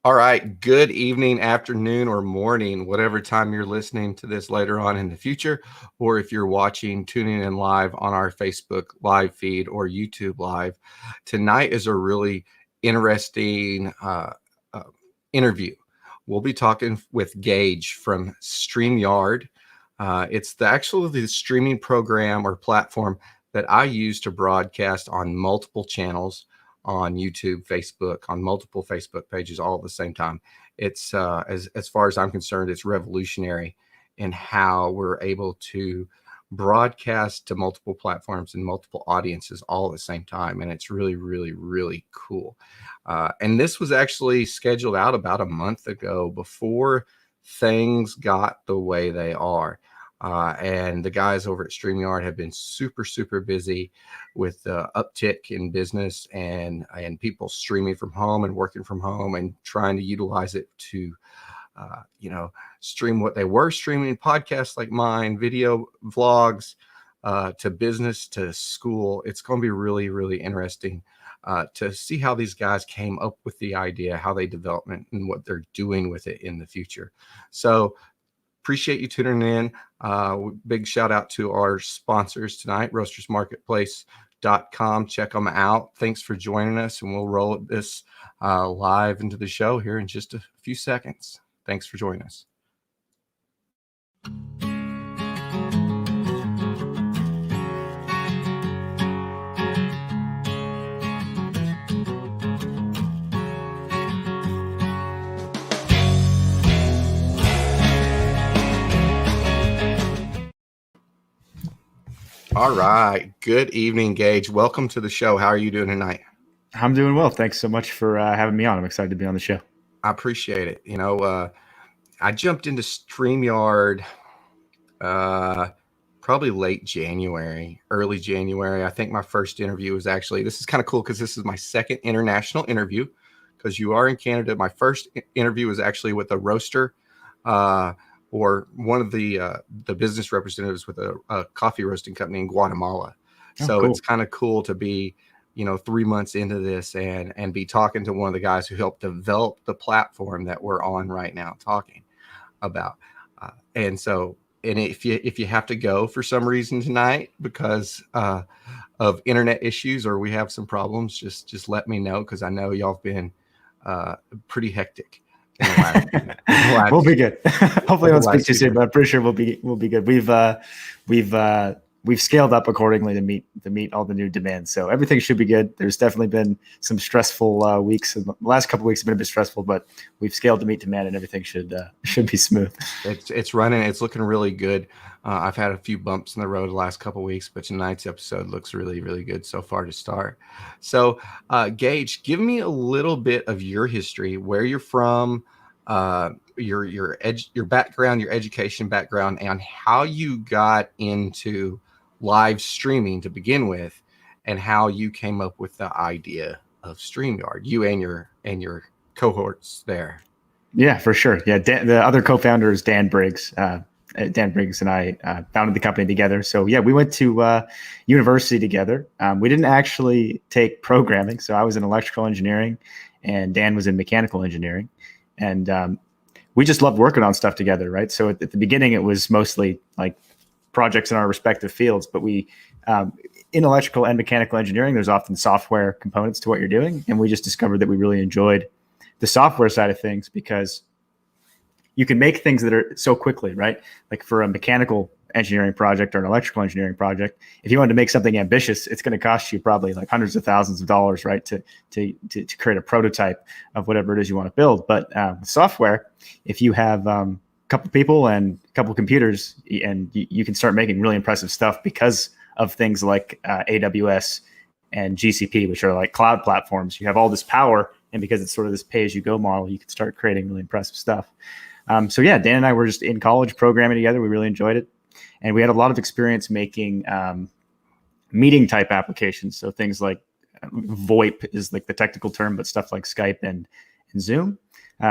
All right. Good evening, afternoon, or morning, whatever time you're listening to this later on in the future, or if you're watching, tuning in live on our Facebook live feed or YouTube live. Tonight is a really interesting interview. We'll be talking with Geige from Streamyard. It's actually the streaming program or platform that I use to broadcast on multiple channels on YouTube, Facebook, on multiple Facebook pages all at the same time. It's as far as I'm concerned, it's revolutionary in how we're able to broadcast to multiple platforms and multiple audiences all at the same time. And it's really, really, really cool. And this was actually scheduled out about a month ago before things got the way they are. And the guys over at StreamYard have been super, super busy with the uptick in business and people streaming from home and working from home and trying to utilize it to, stream what they were streaming, podcasts like mine, video vlogs, to business, to school. It's going to be really, really interesting to see how these guys came up with the idea, how they develop it, and what they're doing with it in the future. So appreciate you tuning in. Big shout out to our sponsors tonight, roastersmarketplace.com. Check them out. Thanks for joining us, and we'll roll this live into the show here in just a few seconds. Thanks for joining us. All right. Good evening, Geige. Welcome to the show. How are you doing tonight? I'm doing well. Thanks so much for having me on. I'm excited to be on the show. I appreciate it. I jumped into StreamYard probably late January, early January. I think my first interview was actually, this is kind of cool because this is my second international interview because you are in Canada. My first interview was actually with a roaster or one of the business representatives with a coffee roasting company in Guatemala. So cool. It's kind of cool to be, 3 months into this and be talking to one of the guys who helped develop the platform that we're on right now talking about. And if you have to go for some reason tonight because of internet issues or we have some problems, just let me know because I know y'all have been pretty hectic. We'll be good. Hopefully I don't speak too soon, but I'm pretty sure we'll be good. We've scaled up accordingly to meet all the new demands. So everything should be good. There's definitely been some stressful weeks. The last couple of weeks have been a bit stressful, but we've scaled to meet demand and everything should be smooth. It's running. It's looking really good. I've had a few bumps in the road the last couple of weeks, but tonight's episode looks really, really good so far to start. So Geige, give me a little bit of your history, where you're from, your background, your education background, and how you got into live streaming to begin with, and how you came up with the idea of StreamYard, you and your cohorts there. Yeah, for sure. Yeah, the other co-founder is Dan Briggs. Dan Briggs and I founded the company together. So yeah, we went to university together. We didn't actually take programming. So I was in electrical engineering and Dan was in mechanical engineering. And we just loved working on stuff together, right? So at the beginning, it was mostly like projects in our respective fields, but we, in electrical and mechanical engineering, there's often software components to what you're doing. And we just discovered that we really enjoyed the software side of things because you can make things that are so quickly, right? Like for a mechanical engineering project or an electrical engineering project, if you wanted to make something ambitious, it's going to cost you probably like hundreds of thousands of dollars, right? To create a prototype of whatever it is you want to build. But with software, if you have couple people and a couple computers, and you can start making really impressive stuff because of things like AWS and GCP, which are like cloud platforms. You have all this power, and because it's sort of this pay-as-you-go model, you can start creating really impressive stuff. So yeah, Dan and I were just in college programming together. We really enjoyed it, and we had a lot of experience making meeting type applications. So things like VoIP is like the technical term, but stuff like Skype and Zoom.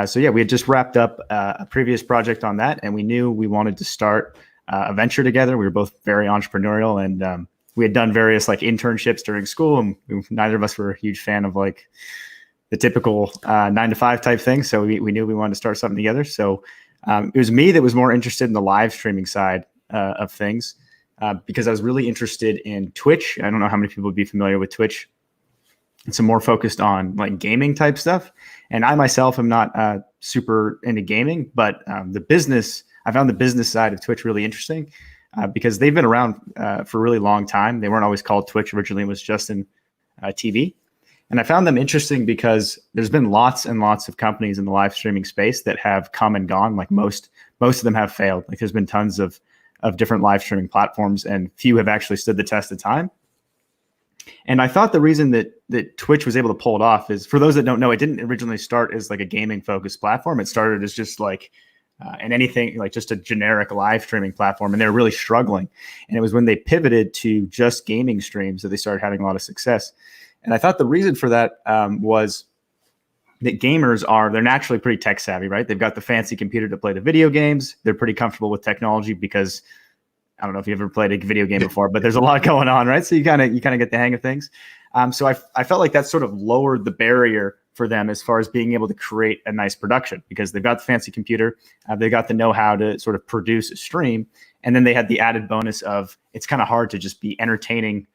So yeah, we had just wrapped up a previous project on that, and we knew we wanted to start a venture together. We were both very entrepreneurial, and we had done various like internships during school, and neither of us were a huge fan of like the typical 9 to 5 type thing. So we knew we wanted to start something together. So it was me that was more interested in the live streaming side of things because I was really interested in Twitch. I don't know how many people would be familiar with Twitch. It's more focused on like gaming type stuff. And I myself am not super into gaming, but I found the business side of Twitch really interesting because they've been around for a really long time. They weren't always called Twitch. Originally, it was just in TV. And I found them interesting because there's been lots and lots of companies in the live streaming space that have come and gone. Like most of them have failed. Like there's been tons of different live streaming platforms, and few have actually stood the test of time. And I thought the reason that Twitch was able to pull it off is, for those that don't know, it didn't originally start as like a gaming focused platform. It started as just like and anything like just a generic live streaming platform, and they were really struggling. And it was when they pivoted to just gaming streams that they started having a lot of success. And I thought the reason for that was that gamers they're naturally pretty tech savvy, right? They've got the fancy computer to play the video games. They're pretty comfortable with technology because I don't know if you've ever played a video game before, but there's a lot going on, right? So you kind of get the hang of things. So I felt like that sort of lowered the barrier for them as far as being able to create a nice production, because they've got the fancy computer, they've got the know-how to sort of produce a stream, and then they had the added bonus of it's kind of hard to just be entertaining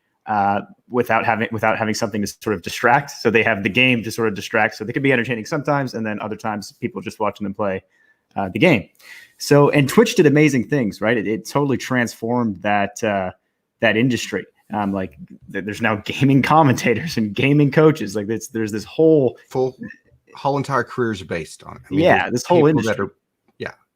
without having something to sort of distract. So they have the game to sort of distract, so they can be entertaining sometimes, and then other times people just watching them play the game. So, and Twitch did amazing things, right? It totally transformed that industry. Like there's now gaming commentators and gaming coaches. Like there's this whole entire careers are based on it. I mean, this whole industry.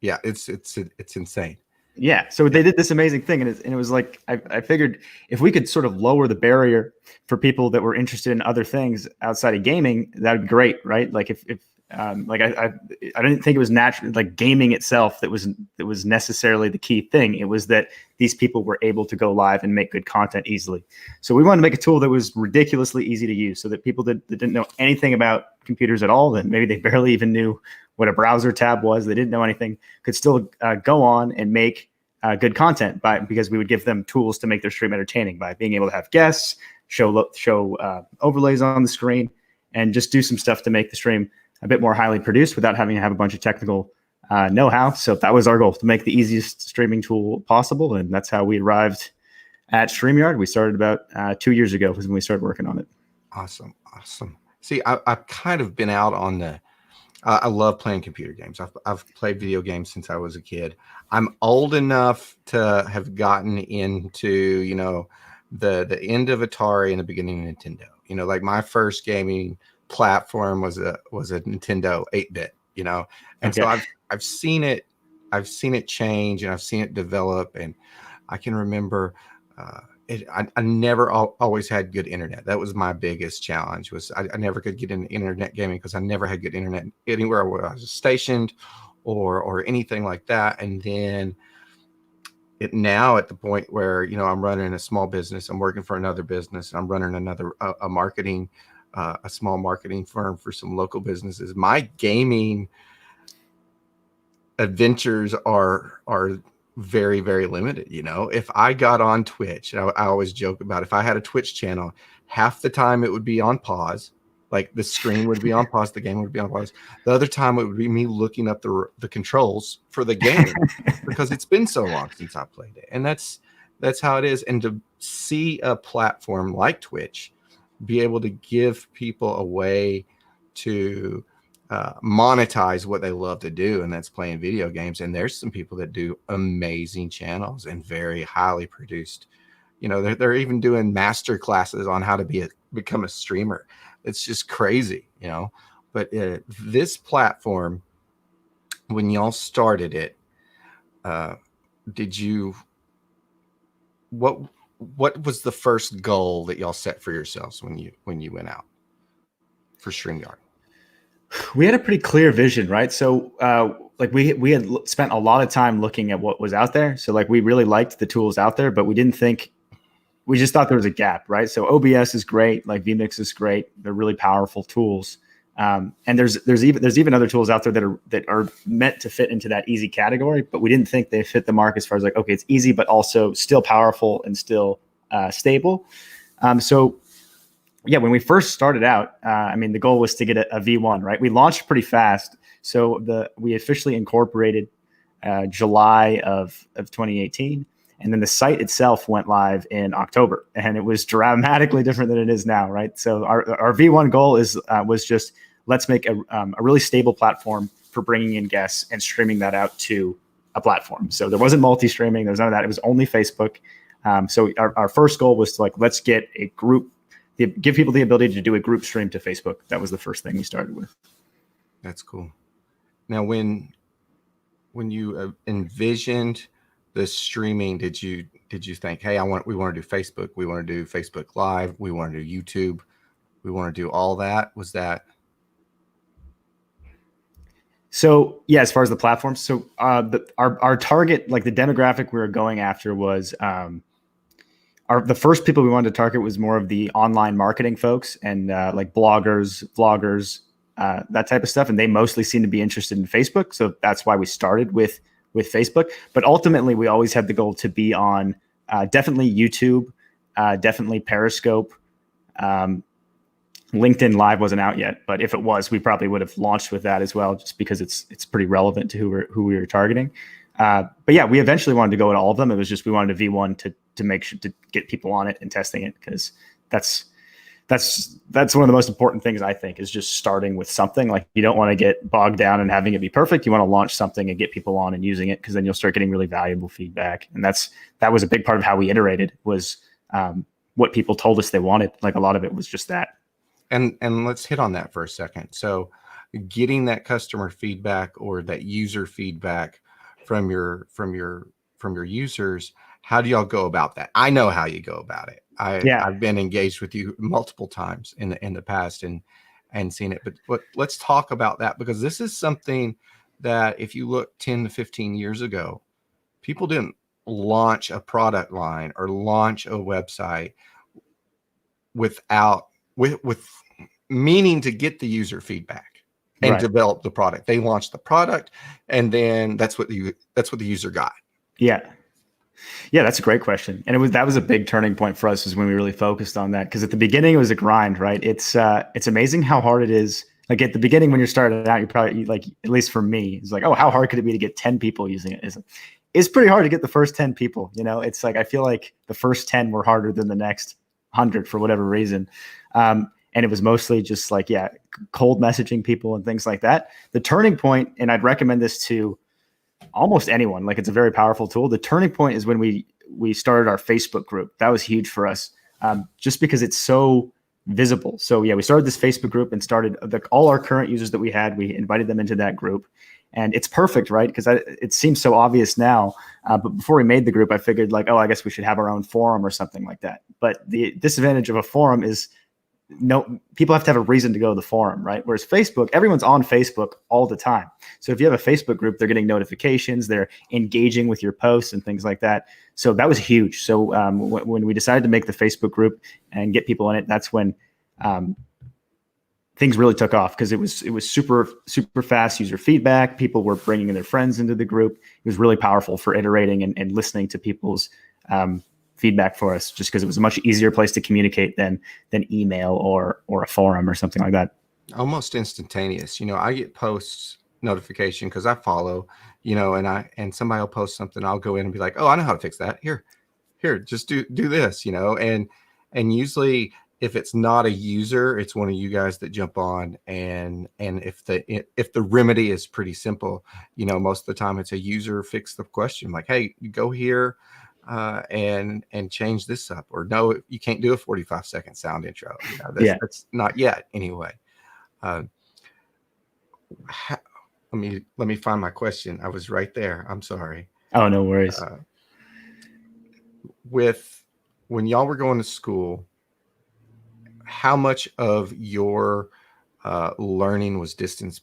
It's insane. Yeah. So they did this amazing thing. And it was like, I figured if we could sort of lower the barrier for people that were interested in other things outside of gaming, that'd be great. Right. Like if I didn't think it was natural, like gaming itself, that was necessarily the key thing. It was that these people were able to go live and make good content easily. So we wanted to make a tool that was ridiculously easy to use, so that people that didn't know anything about computers at all, that maybe they barely even knew what a browser tab was, they didn't know anything, could still go on and make good content because we would give them tools to make their stream entertaining by being able to have guests, show overlays on the screen, and just do some stuff to make the stream a bit more highly produced without having to have a bunch of technical know-how. So that was our goal, to make the easiest streaming tool possible. And that's how we arrived at Streamyard. We started about 2 years ago was when we started working on it. Awesome. See, I've kind of been out on I love playing computer games. I've played video games since I was a kid. I'm old enough to have gotten into, the end of Atari and the beginning of Nintendo. Like my first gaming platform was a Nintendo 8-bit, and okay. So I've seen it change, and I've seen it develop, and I can remember I never always had good internet. That was my biggest challenge. Was I never could get into internet gaming because I never had good internet anywhere where I was stationed or anything like that. And then now at the point where I'm running a small business, I'm working for another business, I'm running a small marketing firm for some local businesses. My gaming adventures are very, very limited. If I got on Twitch, I always joke about, if I had a Twitch channel, half the time it would be on pause. Like the screen would be on pause, the game would be on pause. The other time it would be me looking up the controls for the game because it's been so long since I played it. And that's how it is. And to see a platform like Twitch be able to give people a way to monetize what they love to do, and that's playing video games. And there's some people that do amazing channels and very highly produced. They're even doing master classes on how to become a streamer. It's just crazy, But this platform, when y'all started it, what was the first goal that y'all set for yourselves when you went out for Streamyard? We had a pretty clear vision, right? So we had spent a lot of time looking at what was out there. So we really liked the tools out there, but we just thought there was a gap, right? So OBS is great, like vMix is great. They're really powerful tools. And there's even other tools out there that are meant to fit into that easy category, but we didn't think they fit the mark as far as okay, it's easy, but also still powerful and still stable. So yeah, when we first started out, I mean, the goal was to get a V1, right? We launched pretty fast. So we officially incorporated July of 2018. And then the site itself went live in October, and it was dramatically different than it is now, right? So our V1 goal was just, let's make a really stable platform for bringing in guests and streaming that out to a platform. So there wasn't multi-streaming, there was none of that. It was only Facebook. So our first goal was to, like, let's get a group, give people the ability to do a group stream to Facebook. That was the first thing we started with. That's cool. Now, when you envisioned the streaming, did you think, hey, we want to do Facebook, we want to do Facebook Live, we want to do YouTube, we want to do all that? Was that? So yeah, as far as the platforms, so our target, like the demographic we were going after was the first people we wanted to target was more of the online marketing folks and like bloggers, vloggers, that type of stuff, and they mostly seem to be interested in Facebook. So that's why we started with Facebook. But ultimately, we always had the goal to be on definitely YouTube, definitely Periscope. LinkedIn Live wasn't out yet, but if it was, we probably would have launched with that as well, just because it's pretty relevant to who we were targeting. But yeah, we eventually wanted to go at all of them. It was just we wanted a V1 to make sure to get people on it and testing it, because that's one of the most important things, I think, is just starting with something. Like, you don't want to get bogged down and having it be perfect. You want to launch something and get people on and using it, because then you'll start getting really valuable feedback. And that was a big part of how we iterated, was what people told us they wanted. Like, a lot of it was just that. And let's hit on that for a second. So getting that customer feedback or that user feedback from your users, how do y'all go about that? I know how you go about it. I've been engaged with you multiple times in the past and seen it. But let's talk about that, because this is something that, if you look 10 to 15 years ago, people didn't launch a product line or launch a website with meaning to get the user feedback and develop the product. They launched the product, and then that's what the user got. Yeah, that's a great question. And that was a big turning point for us, is when we really focused on that. Because at the beginning it was a grind, right? It's amazing how hard it is. Like, at the beginning, when you're starting out, you're probably, like, at least for me, it's like, oh, how hard could it be to get 10 people using it? It's pretty hard to get the first 10 people. You know, it's like, I feel like the first 10 were harder than the next 100 for whatever reason. And it was mostly just like, cold messaging people and things like that. The turning point, and I'd recommend this to almost anyone, like, it's a very powerful tool. The turning point is when we started our Facebook group. That was huge for us, just because it's so visible. So yeah, we started this Facebook group and started all our current users that we had, we invited them into that group. And it's perfect, right? Because it seems so obvious now. But before we made the group, I figured, like, oh, I guess we should have our own forum or something like that. But the disadvantage of a forum is, people have to have a reason to go to the forum, right? Whereas Facebook, everyone's on Facebook all the time. So if you have a Facebook group, they're getting notifications, they're engaging with your posts and things like that. So that was huge. So when we decided to make the Facebook group and get people in it, that's when things really took off, because it was super, super fast user feedback. People were bringing their friends into the group. It was really powerful for iterating and listening to people's feedback for us, just because it was a much easier place to communicate than email or a forum or something like that. Almost instantaneous. You know, I get posts notification because I follow, you know, and somebody will post something. I'll go in and be like, oh, I know how to fix that. Here, just do this, you know, and usually, if it's not a user, it's one of you guys that jump on, and if the remedy is pretty simple, you know, most of the time it's a user fix the question, like, hey, you go here and change this up, or no, you can't do a 45-second sound intro. You know, that's not yet anyway. Let me find my question. I was right there. I'm sorry. Oh, no worries. When y'all were going to school, how much of your learning was distance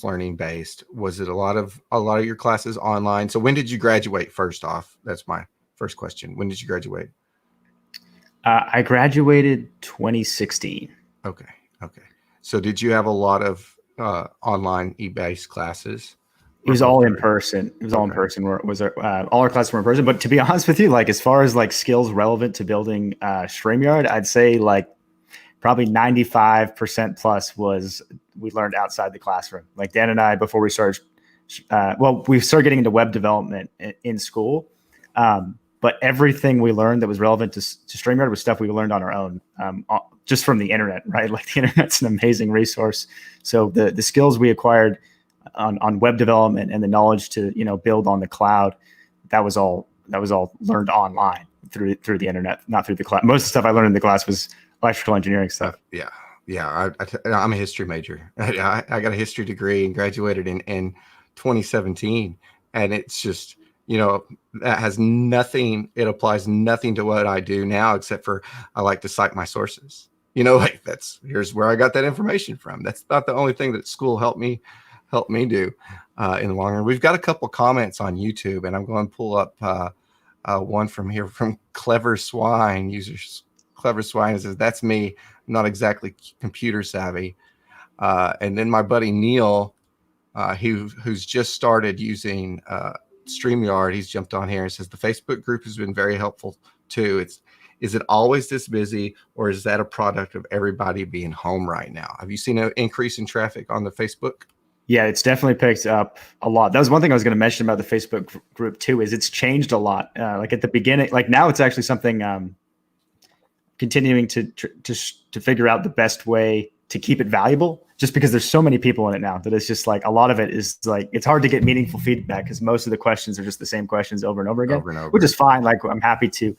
learning based? Was it a lot of your classes online? So when did you graduate? First off, that's my first question. When did you graduate? I graduated 2016. Okay. So did you have a lot of online e-based classes? It was all in person. All in person. All our classes were in person. But to be honest with you, like, as far as like skills relevant to building StreamYard, I'd say like probably 95% plus was we learned outside the classroom. Like Dan and I, before we started, we started getting into web development in school. But everything we learned that was relevant to Streamyard was stuff we learned on our own, just from the internet, right? Like the internet's an amazing resource. So the skills we acquired on web development and the knowledge to, build on the cloud, that was all learned online through the internet, not through the class. Most of the stuff I learned in the class was electrical engineering stuff. Yeah. I'm a history major. I got a history degree and graduated in 2017, and it's just, that has nothing. It applies nothing to what I do now, except for I like to cite my sources. Like here's where I got that information from. That's not the only thing that school helped me do in the long run. We've got a couple comments on YouTube, and I'm going to pull up one from here from Clever Swine. Users Clever Swine says, "That's me. I'm not exactly computer savvy." And then my buddy Neil, who's just started using Streamyard, he's jumped on here and says the Facebook group has been very helpful too. Is it always this busy, or is that a product of everybody being home right now? Have you seen an increase in traffic on the Facebook? Yeah, it's definitely picked up a lot. That was one thing I was going to mention about the Facebook group too, is it's changed a lot. Like at the beginning, like now it's actually something continuing to figure out the best way to keep it valuable, just because there's so many people in it now that it's just like a lot of it is like, it's hard to get meaningful feedback because most of the questions are just the same questions over and over again, which is fine. Like I'm happy to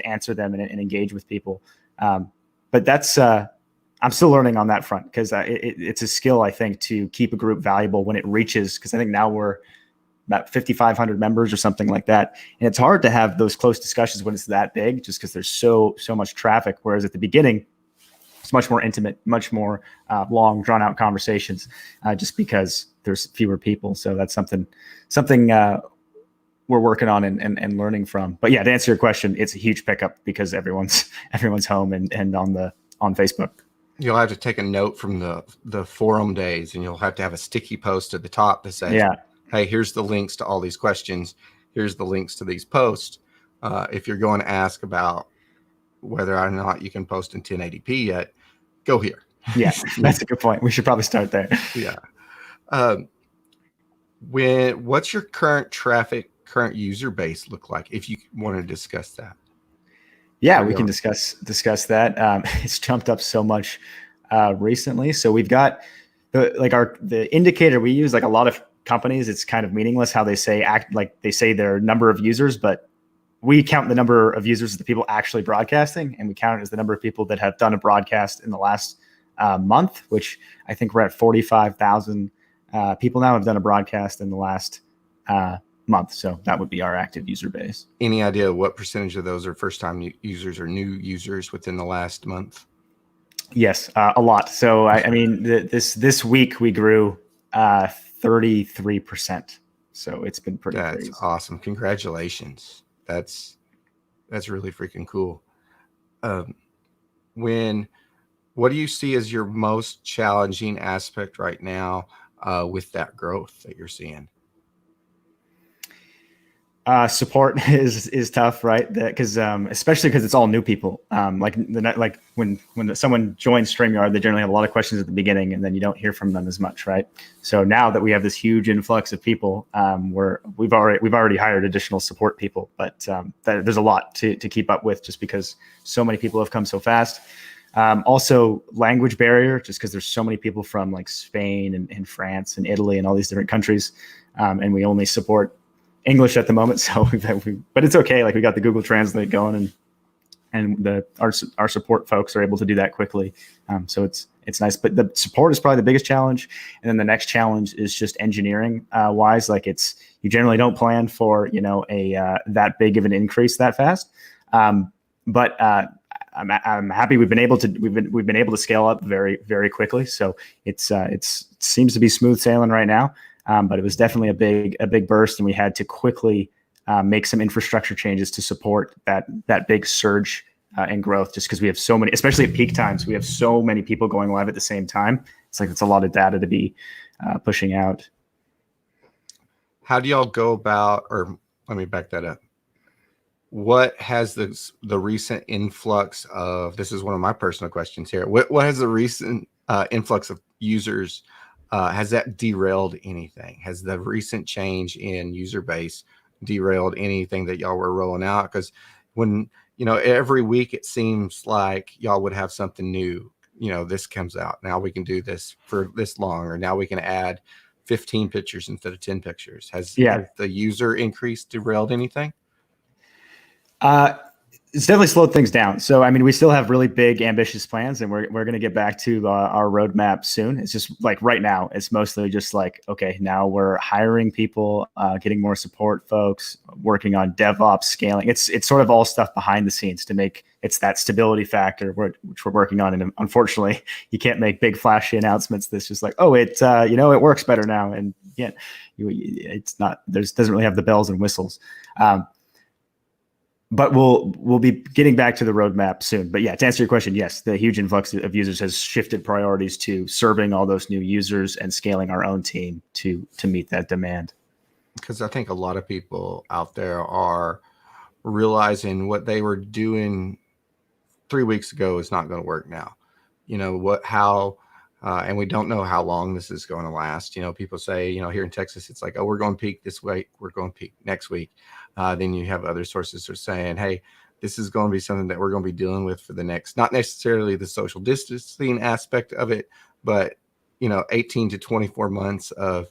answer them and engage with people. But that's, I'm still learning on that front because it's a skill, I think, to keep a group valuable when it reaches, because I think now we're about 5,500 members or something like that. And it's hard to have those close discussions when it's that big, just because there's so much traffic. Whereas at the beginning, it's much more intimate, much more long, drawn out conversations, just because there's fewer people. So that's something we're working on and learning from. But yeah, to answer your question, it's a huge pickup because everyone's home and on Facebook. You'll have to take a note from the forum days, and you'll have to have a sticky post at the top that says, hey, here's the links to all these questions. Here's the links to these posts. If you're going to ask about whether or not you can post in 1080p yet, go here. Yeah, that's a good point. We should probably start there. Yeah. What's your current user base look like, if you want to discuss that? Yeah, we can discuss that. It's jumped up so much recently. So we've got the indicator we use. Like a lot of companies, it's kind of meaningless how they say their number of users, but we count the number of users as the people actually broadcasting, and we count it as the number of people that have done a broadcast in the last month, which I think we're at 45,000 people now have done a broadcast in the last month. So that would be our active user base. Any idea what percentage of those are first-time users or new users within the last month? Yes, a lot. So I mean, this week we grew 33%. So it's been pretty crazy. That's awesome. Congratulations. That's really freaking cool. What do you see as your most challenging aspect right now with that growth that you're seeing? Support is tough, right? Because especially because it's all new people. Like when someone joins Streamyard, they generally have a lot of questions at the beginning, and then you don't hear from them as much, right? So now that we have this huge influx of people, we've already hired additional support people, but there's a lot to keep up with, just because so many people have come so fast. Also, language barrier, just because there's so many people from like Spain and France and Italy and all these different countries, and we only support English at the moment, so but it's okay. Like we got the Google Translate going, and our support folks are able to do that quickly. So it's nice. But the support is probably the biggest challenge, and then the next challenge is just engineering wise. Like you generally don't plan for that big of an increase that fast, but I'm happy we've been able to scale up very, very quickly. So it seems to be smooth sailing right now. But it was definitely a big burst, and we had to quickly make some infrastructure changes to support that big surge in growth, just because we have so many, especially at peak times, we have so many people going live at the same time. It's a lot of data to be pushing out. How do y'all go about, or let me back that up. what has the recent influx of, this is one of my personal questions here. What has the recent influx of users, has that derailed anything? Has the recent change in user base derailed anything that y'all were rolling out? Because when, every week it seems like y'all would have something new. This comes out. Now we can do this for this long, or now we can add 15 pictures instead of 10 pictures. Has the user increase derailed anything? It's definitely slowed things down. So, I mean, we still have really big, ambitious plans, and we're going to get back to our roadmap soon. It's just like right now, it's mostly just like, okay, now we're hiring people, getting more support folks, working on DevOps, scaling. It's sort of all stuff behind the scenes to make it's that stability factor, which we're working on. And unfortunately, you can't make big flashy announcements that's just like, oh, it works better now, and it's not. Doesn't really have the bells and whistles. But we'll be getting back to the roadmap soon. But yeah, to answer your question, yes, the huge influx of users has shifted priorities to serving all those new users and scaling our own team to meet that demand. Because I think a lot of people out there are realizing what they were doing 3 weeks ago is not going to work now. And we don't know how long this is going to last. People say, here in Texas, it's like, oh, we're going to peak this week, we're going to peak next week. Then you have other sources that are saying, hey, this is going to be something that we're going to be dealing with for the next, not necessarily the social distancing aspect of it, but 18 to 24 months of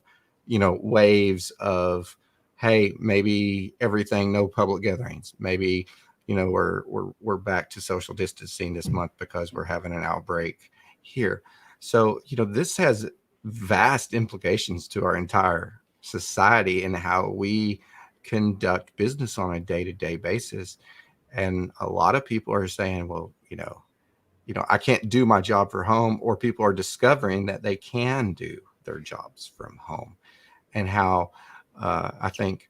waves of, hey, maybe everything, no public gatherings, maybe we're back to social distancing this month because we're having an outbreak here. So this has vast implications to our entire society and how we conduct business on a day-to-day basis. And a lot of people are saying, well, I can't do my job from home, or people are discovering that they can do their jobs from home. And how I think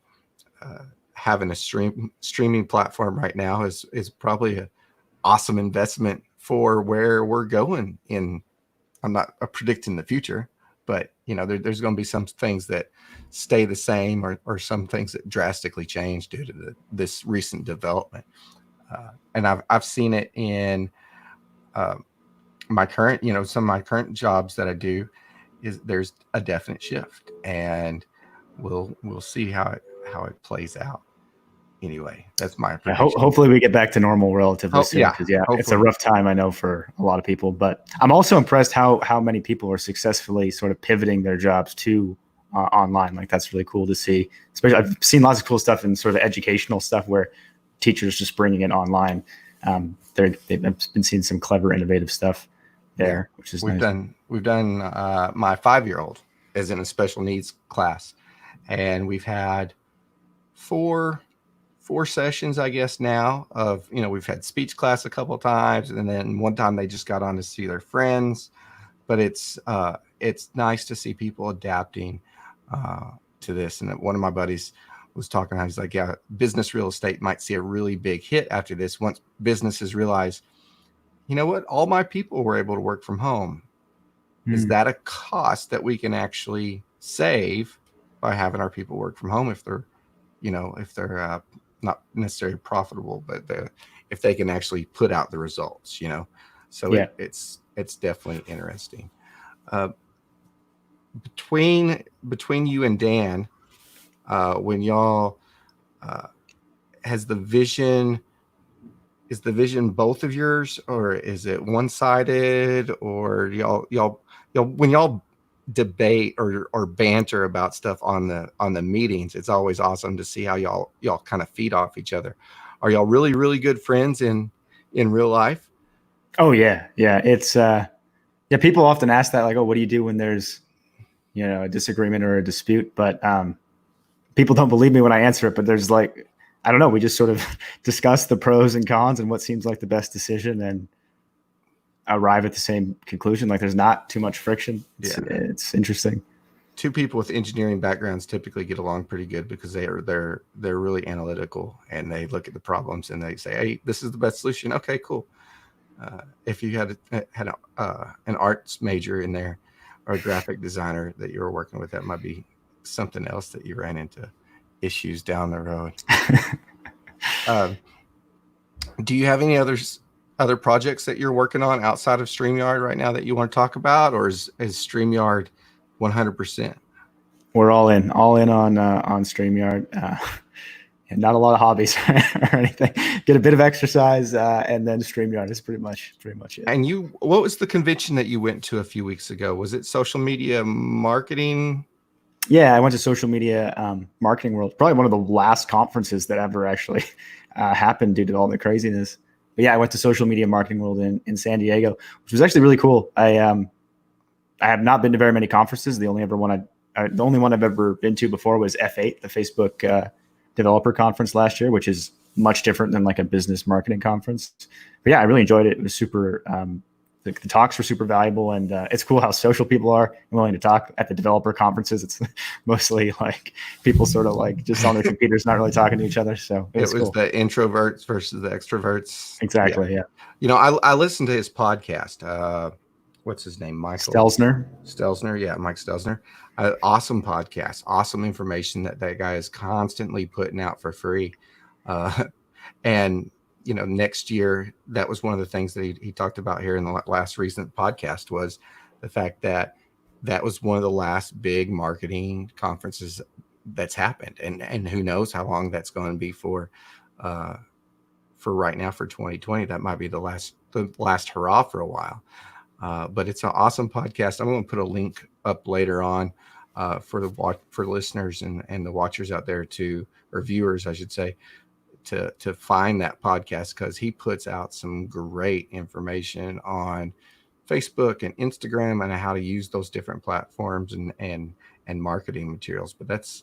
having a streaming platform right now is probably an awesome investment for where we're going in. I'm not predicting the future, but there's going to be some things that stay the same, or some things that drastically change due to this recent development. And I've seen it in my current, some of my current jobs that I do. There's a definite shift, and we'll see how it plays out. Anyway, that's my prediction. Hopefully we get back to normal relatively soon. Yeah, because it's a rough time, I know, for a lot of people. But I'm also impressed how many people are successfully sort of pivoting their jobs to online. Like, that's really cool to see. Especially, I've seen lots of cool stuff in sort of educational stuff where teachers just bringing it online. They've been seeing some clever, innovative stuff there, which is nice. We've done my 5-year-old is in a special needs class, and we've had four sessions, I guess, now of, we've had speech class a couple of times, and then one time they just got on to see their friends. But it's nice to see people adapting to this. And one of my buddies was talking, I was like, yeah, business real estate might see a really big hit after this, once businesses realize, you know what, all my people were able to work from home. Is that a cost that we can actually save by having our people work from home if they're not necessarily profitable, but if they can actually put out the results, So yeah. It's definitely interesting. Between you and Dan, when y'all is the vision both of yours, or is it one-sided, or y'all when y'all debate or banter about stuff on the meetings, it's always awesome to see how y'all kind of feed off each other. Are y'all really, really good friends in real life? Oh yeah. It's people often ask that, like, oh, what do you do when there's a disagreement or a dispute? But people don't believe me when I answer it. But there's like, I don't know, we just sort of discuss the pros and cons and what seems like the best decision, and arrive at the same conclusion. Like, there's not too much friction. It's interesting. Two people with engineering backgrounds typically get along pretty good because they're really analytical, and they look at the problems and they say, hey, this is the best solution. Okay, cool. If you had an arts major in there, or a graphic designer that you were working with, that might be something else that you ran into issues down the road. Um, do you have any other projects that you're working on outside of StreamYard right now that you want to talk about, or is StreamYard 100%? We're all in on StreamYard. And not a lot of hobbies or anything. Get a bit of exercise, and then StreamYard is pretty much it. And what was the convention that you went to a few weeks ago? Was it social media marketing? Yeah, I went to Social Media Marketing World. Probably one of the last conferences that ever actually happened due to all the craziness. But yeah, I went to Social Media Marketing World in San Diego, which was actually really cool. I have not been to very many conferences. The only one I've ever been to before was F8, the Facebook developer conference last year, which is much different than like a business marketing conference. But yeah, I really enjoyed it. It was super. The talks were super valuable, and it's cool how social people are and willing to talk at the developer conferences. It's mostly like people sort of like just on their computers, not really talking to each other. So it was cool. The introverts versus the extroverts. Exactly. Yeah. You know, I listened to his podcast. What's his name? Michael Stelzner. Yeah, Mike Stelzner. Awesome podcast. Awesome information that guy is constantly putting out for free. And you know, next year, that was one of the things that he talked about here in the last recent podcast, was the fact that was one of the last big marketing conferences that's happened, and who knows how long that's going to be for right now, for 2020. That might be the last hurrah for a while. But it's an awesome podcast. I'm going to put a link up later on for listeners and the watchers out there or viewers, I should say, to find that podcast, because he puts out some great information on Facebook and Instagram and how to use those different platforms and marketing materials. But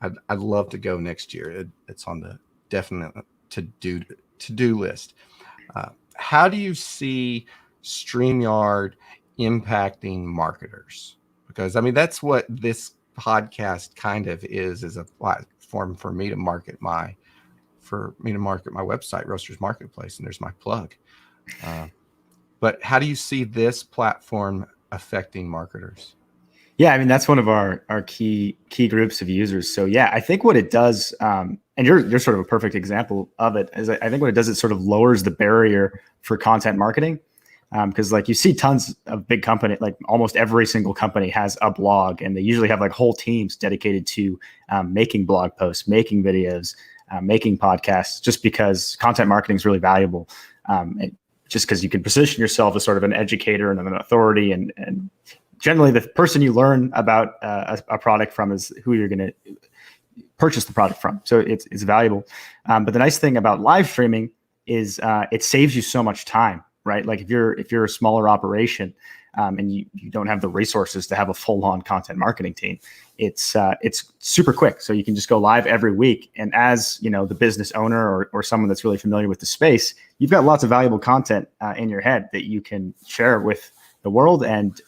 I'd love to go next year. It's on the definite to-do list. How do you see StreamYard impacting marketers? Because I mean, that's what this podcast kind of is a platform for me to market my website, Roasters Marketplace, and there's my plug. But how do you see this platform affecting marketers? Yeah, I mean, that's one of our key groups of users. So yeah, I think what it does, and you're sort of a perfect example of it, is I think what it does, it sort of lowers the barrier for content marketing. Because like you see tons of big company, like almost every single company has a blog, and they usually have like whole teams dedicated to making blog posts, making videos, making podcasts, just because content marketing is really valuable. Just because you can position yourself as sort of an educator and an authority, and generally the person you learn about a product from is who you're going to purchase the product from. So it's valuable. But the nice thing about live streaming is it saves you so much time, right? Like if you're a smaller operation and you don't have the resources to have a full-on content marketing team, it's super quick. So you can just go live every week. And as you know, the business owner or someone that's really familiar with the space, you've got lots of valuable content in your head that you can share with the world, and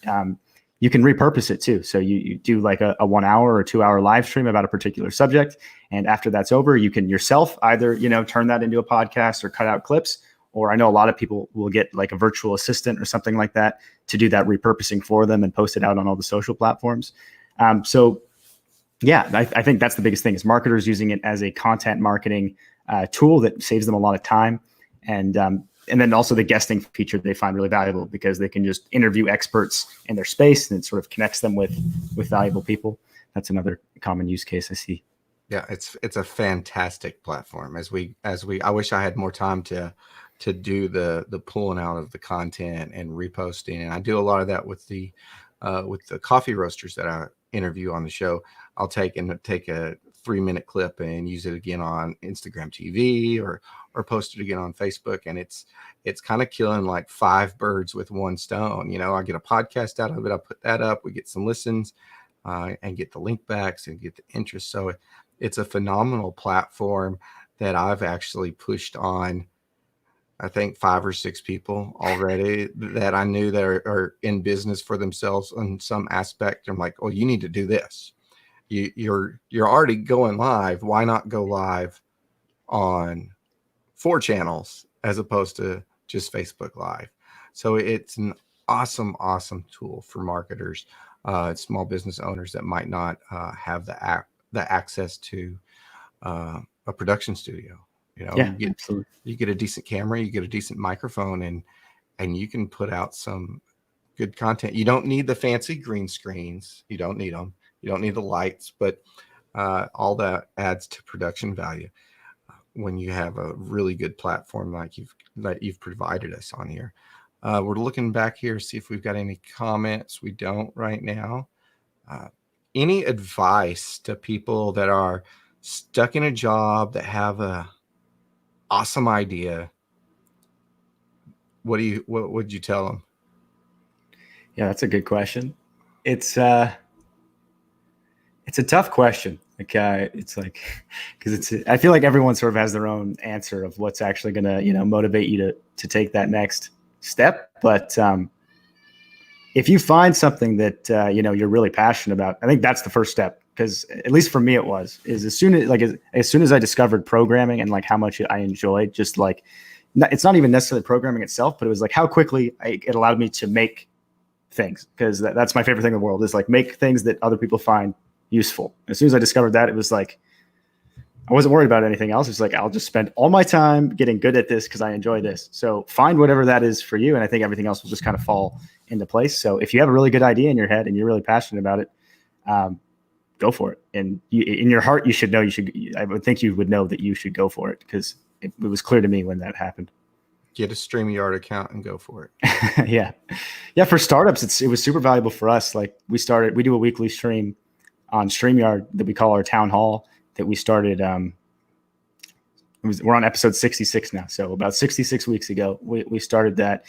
you can repurpose it too. So you do like a 1 hour or 2 hour live stream about a particular subject. And after that's over, you can yourself either, turn that into a podcast or cut out clips. Or I know a lot of people will get like a virtual assistant or something like that to do that repurposing for them and post it out on all the social platforms. So yeah, I think that's the biggest thing, is marketers using it as a content marketing tool that saves them a lot of time. And then also the guesting feature they find really valuable, because they can just interview experts in their space, and it sort of connects them with valuable people. That's another common use case I see. Yeah, it's a fantastic platform. I wish I had more time to do the pulling out of the content and reposting. And I do a lot of that with the coffee roasters that I interview on the show. I'll take a 3-minute clip and use it again on Instagram TV or post it again on Facebook. And it's kind of killing like 5 birds with one stone. I get a podcast out of it. I put that up. We get some listens and get the link backs and get the interest. So it's a phenomenal platform that I've actually pushed on, I think 5 or 6 people already that I knew that are in business for themselves in some aspect. I'm like, oh, you need to do this. You're already going live. Why not go live on 4 channels as opposed to just Facebook Live? So it's an awesome tool for marketers, small business owners that might not have the access to a production studio. Yeah, absolutely. You get a decent camera, you get a decent microphone, and you can put out some good content. You don't need the fancy green screens. You don't need them. You don't need the lights, but all that adds to production value when you have a really good platform like you've provided us on here. We're looking back here, see if we've got any comments. We don't right now. Any advice to people that are stuck in a job that have a awesome idea? What would you tell them? Yeah, that's a good question. It's a tough question. It's like, because I feel like everyone sort of has their own answer of what's actually going to, motivate you to take that next step. But if you find something that, you're really passionate about, I think that's the first step. Because at least for me, is as soon as I discovered programming and like how much I enjoyed, just like, it's not even necessarily programming itself, but it was like how quickly it allowed me to make things. Because that's my favorite thing in the world, is like make things that other people find useful. As soon as I discovered that, it was like, I wasn't worried about anything else. It's like, I'll just spend all my time getting good at this because I enjoy this. So find whatever that is for you. And I think everything else will just kind of fall into place. So if you have a really good idea in your head and you're really passionate about it, go for it. And in your heart, I would think you would know that you should go for it, because it was clear to me when that happened. Get a Streamyard account and go for it. Yeah. For startups, it was super valuable for us. Like we do a weekly stream on Streamyard that we call our town hall, that we started. We're on episode 66 now. So about 66 weeks ago, we started that,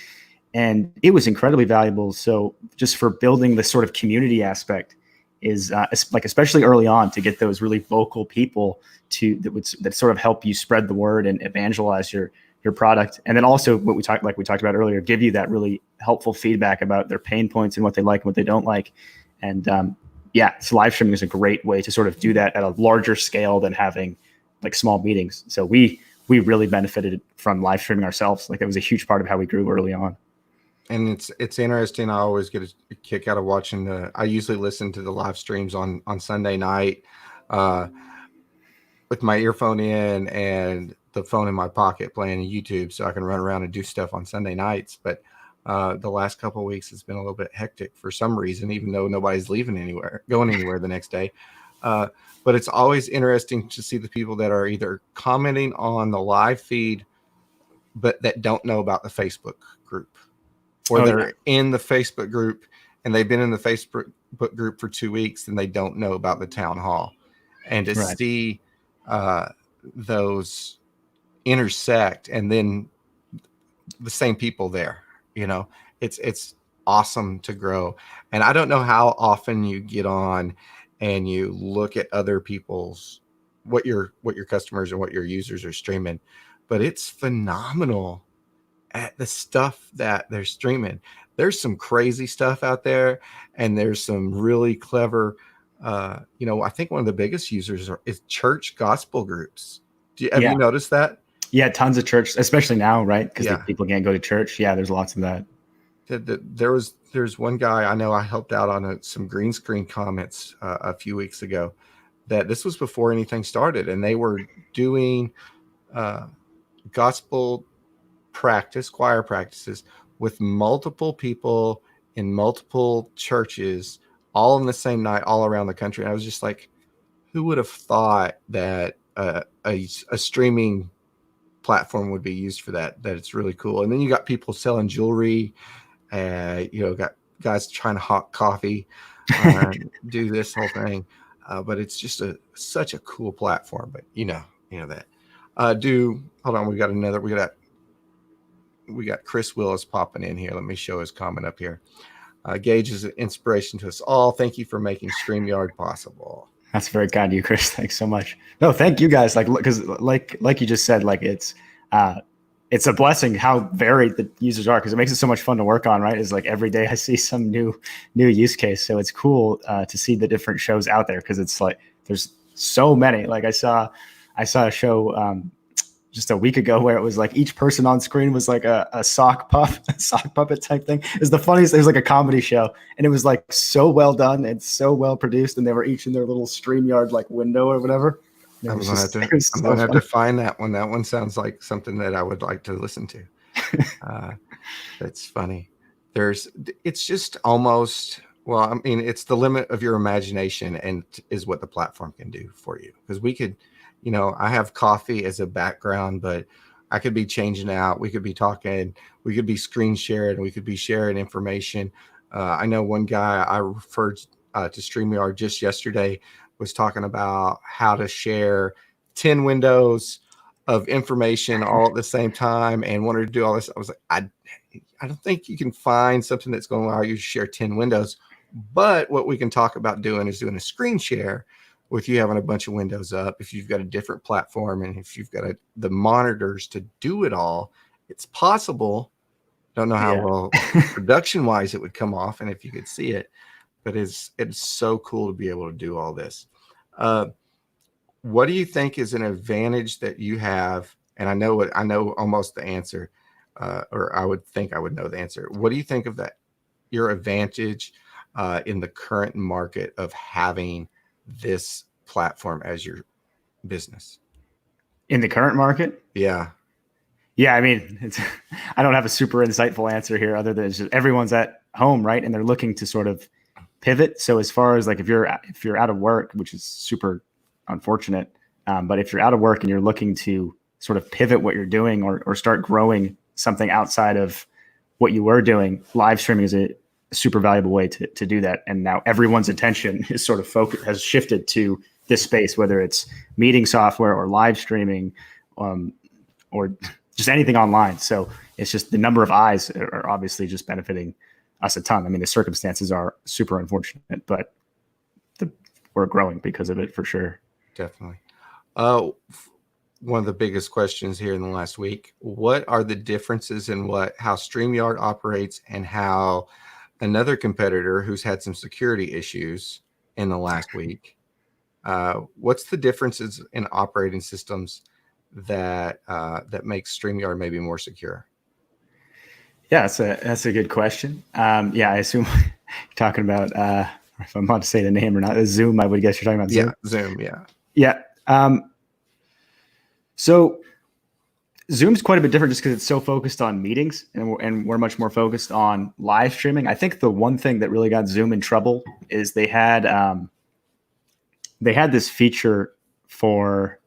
and it was incredibly valuable. So just for building the sort of community aspect is like, especially early on, to get those really vocal people that sort of help you spread the word and evangelize your product. And then also what we talked about earlier, give you that really helpful feedback about their pain points and what they like and what they don't like. And so live streaming is a great way to sort of do that at a larger scale than having like small meetings. So we really benefited from live streaming ourselves. Like, it was a huge part of how we grew early on. And it's interesting. I always get a kick out of watching I usually listen to the live streams on Sunday night with my earphone in and the phone in my pocket, playing YouTube, so I can run around and do stuff on Sunday nights. But the last couple of weeks has been a little bit hectic for some reason, even though nobody's going anywhere the next day. But it's always interesting to see the people that are either commenting on the live feed, but that don't know about the Facebook group, or they're in the Facebook group and they've been in the Facebook group for 2 weeks and they don't know about the town hall. And to see those intersect, and then the same people there, it's awesome to grow. And I don't know how often you get on and you look at other people's, what your customers and what your users are streaming, but it's phenomenal at the stuff that they're streaming. There's some crazy stuff out there, and there's some really clever, I think one of the biggest users is church gospel groups. Have you noticed that? Yeah, tons of church, especially now, right? Because people can't go to church. Yeah, there's lots of that. There's one guy I know I helped out on some green screen comments a few weeks ago, that this was before anything started, and they were doing gospel choir practices with multiple people in multiple churches, all on the same night, all around the country. And I was just like, who would have thought that a streaming platform would be used for that it's really cool. And then you got people selling jewelry, got guys trying to hawk coffee, do this whole thing. But it's just such a cool platform. But you know that. Hold on, we got Chris Willis popping in here. Let me show his comment up here. Geige is an inspiration to us all. Thank you for making StreamYard possible. That's very kind of you, Chris. Thanks so much. No, thank you guys. Because like you just said, like it's a blessing how varied the users are, because it makes it so much fun to work on, right? It's like every day I see some new use case. So it's cool to see the different shows out there, because it's like there's so many. Like I saw a show just a week ago where it was like each person on screen was like a sock puppet type thing. It was the funniest. It was like a comedy show, and it was like so well done and so well produced, and they were each in their little StreamYard like window or whatever. I'm gonna have to find that one. That one sounds like something that I would like to listen to. That's funny. It's just almost, well, I mean, it's the limit of your imagination and is what the platform can do for you. Because we could, I have coffee as a background, but I could be changing out. We could be talking. We could be screen sharing. We could be sharing information. I know one guy I referred to Streamyard just yesterday was talking about how to share 10 windows of information all at the same time and wanted to do all this. I was like, I don't think you can find something that's going to allow you to share 10 windows. But what we can talk about doing is doing a screen share with you having a bunch of windows up. If you've got a different platform and if you've got the monitors to do it all, it's possible. Don't know how well production wise it would come off and if you could see it, but it's so cool to be able to do all this. What do you think is an advantage that you have? And I know almost the answer, or I would think I would know the answer. What do you think of that? Your advantage in the current market of having this platform as your business? In the current market? Yeah. Yeah, I mean, I don't have a super insightful answer here other than it's just everyone's at home, right? And they're looking to sort of pivot. So as far as like if you're out of work, which is super unfortunate, but if you're out of work and you're looking to sort of pivot what you're doing or start growing something outside of what you were doing, live streaming is a super valuable way to do that. And now everyone's attention is sort of has shifted to this space, whether it's meeting software or live streaming, or just anything online. So it's just the number of eyes are obviously just benefiting us a ton. I mean, the circumstances are super unfortunate, but we're growing because of it for sure. Definitely. One of the biggest questions here in the last week, what are the differences in how StreamYard operates and how another competitor who's had some security issues in the last week, what's the differences in operating systems that makes StreamYard maybe more secure? Yeah, that's a good question. I assume you're talking about, if I'm about to say the name or not, Zoom, I would guess you're talking about Zoom. Yeah, Zoom, yeah. Yeah. So Zoom's quite a bit different just because it's so focused on meetings and we're much more focused on live streaming. I think the one thing that really got Zoom in trouble is they had this feature for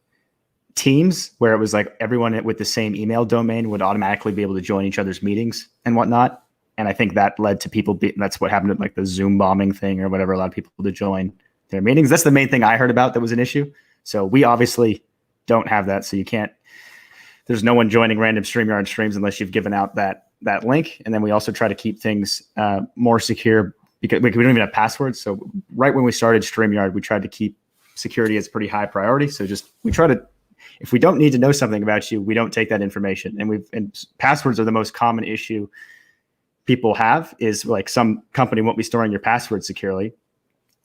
Teams where it was like everyone with the same email domain would automatically be able to join each other's meetings and whatnot. And I think that led to people that's what happened at like the Zoom bombing thing or whatever, allowed people to join their meetings. That's the main thing I heard about that was an issue. So we obviously don't have that. So there's no one joining random StreamYard streams unless you've given out that link. And then we also try to keep things more secure because we don't even have passwords. So right when we started StreamYard, we tried to keep security as a pretty high priority. So we try to, if we don't need to know something about you, we don't take that information. And passwords are the most common issue people have, is like some company won't be storing your password securely.